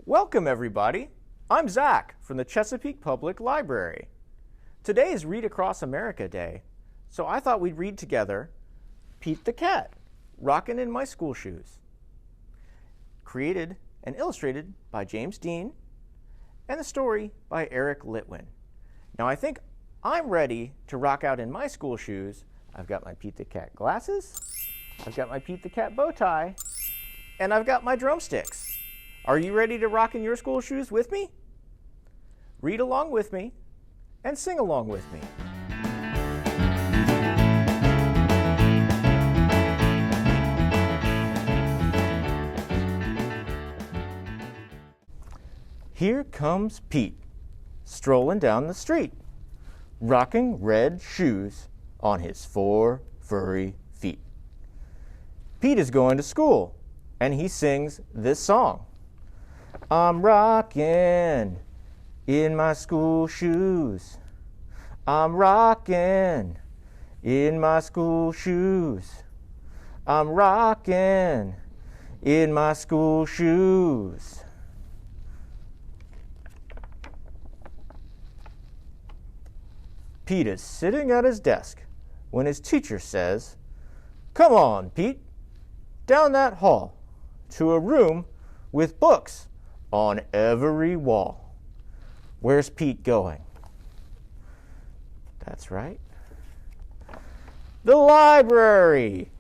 Welcome, everybody. I'm Zach from the Chesapeake Public Library. Today is Read Across America Day, so I thought we'd read together Pete the Cat, Rockin' in My School Shoes. Created and illustrated by James Dean, and the story by Eric Litwin. Now I think I'm ready to rock out in my school shoes. I've got my Pete the Cat glasses, I've got my Pete the Cat bow tie, and I've got my drumsticks. Are you ready to rock in your school shoes with me? Read along with me and sing along with me. Here comes Pete, strolling down the street, rocking red shoes on his 4 furry feet. Pete is going to school, and he sings this song. I'm rockin' in my school shoes. I'm rockin' in my school shoes. I'm rockin' in my school shoes. Pete is sitting at his desk when his teacher says, "Come on, Pete, down that hall to a room with books on every wall." Where's Pete going? That's right. The library.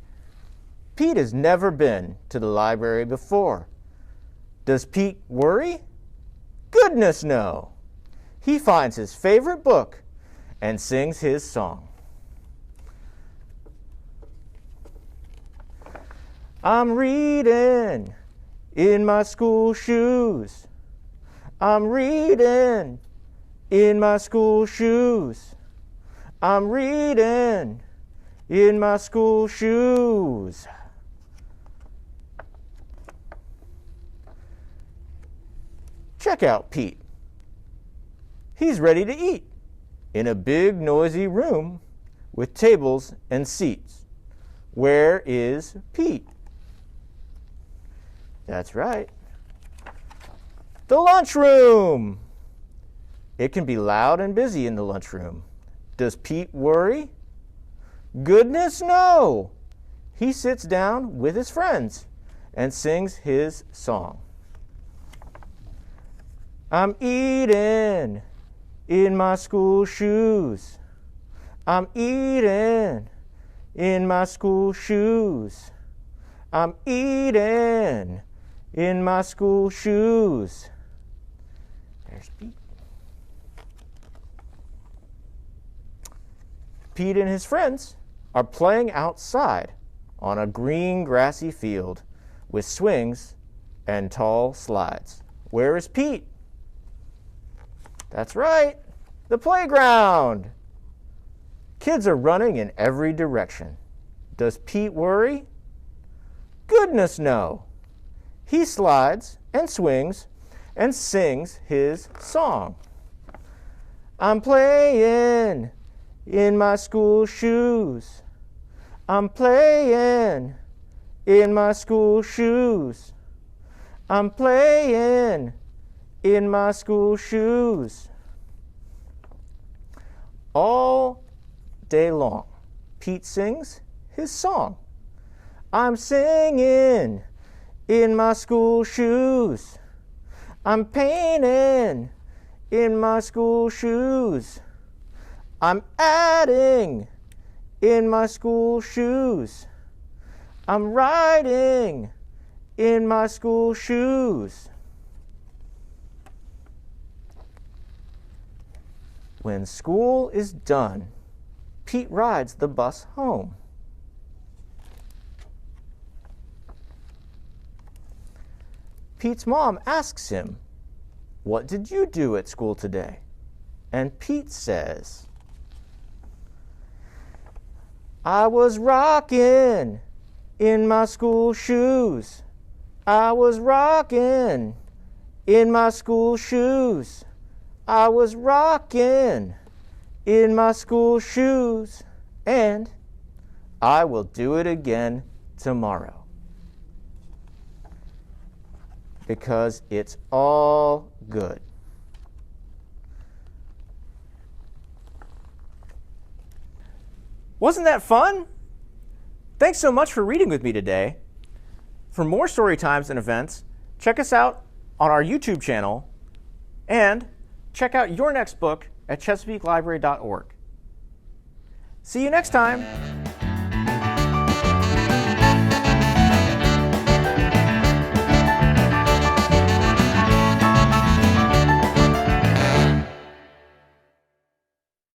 Pete has never been to the library before. Does Pete worry? Goodness, no. He finds his favorite book and sings his song. I'm reading in my school shoes. I'm reading in my school shoes. I'm reading in my school shoes. Check out Pete. He's ready to eat in a big noisy room with tables and seats. Where is Pete? That's right. The lunchroom. It can be loud and busy in the lunchroom. Does Pete worry? Goodness, no. He sits down with his friends and sings his song. I'm eating in my school shoes. I'm eating in my school shoes. I'm eating in my school shoes. There's Pete. Pete and his friends are playing outside on a green grassy field with swings and tall slides. Where is Pete? That's right, the playground. Kids are running in every direction. Does Pete worry? Goodness, no. He slides and swings and sings his song. I'm playing in my school shoes. I'm playing in my school shoes. I'm playing in my school shoes. All day long, Pete sings his song. I'm singing in my school shoes. I'm painting in my school shoes. I'm adding in my school shoes. I'm riding in my school shoes. When school is done, Pete rides the bus home. Pete's mom asks him, "What did you do at school today?" And Pete says, "I was rocking in my school shoes. I was rocking in my school shoes. I was rocking in my school shoes, and I will do it again tomorrow." because it's all good. Wasn't that fun? Thanks so much for reading with me today. For more story times and events, check us out on our YouTube channel and check out your next book at chesapeakelibrary.org. See you next time.